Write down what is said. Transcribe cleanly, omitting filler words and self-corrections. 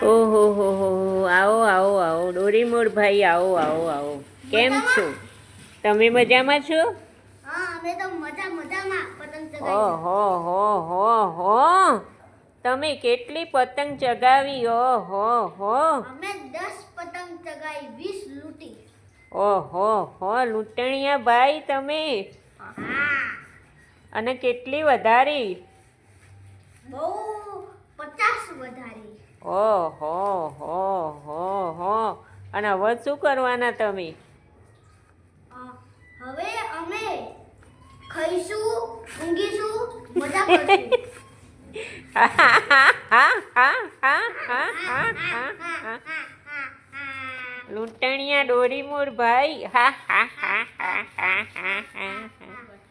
ઓહો હો આવો આવો આવો ડોરીમોર ભાઈ આવો આવો આવો કેમ છો તમે મજામાં છો હા અમે તો મજામાં પતંગ ચગાવી ઓહો હો હો તમે કેટલી પતંગ ચગાવી ઓહો હો અમે 10 પતંગ ચગાવી 20 લૂંટી ઓહો હો લૂંટણીયા ભાઈ તમે હા અને કેટલી વધારી બહુ 50 વધારી ઓહો હો હો હો અને હવે શું કરવાના તમે હવે અમે ખાઈશું ઊંઘીશું મજા કરશું લૂંટણીયા ડોરીમોર ભાઈ હા હા હા હા હા હા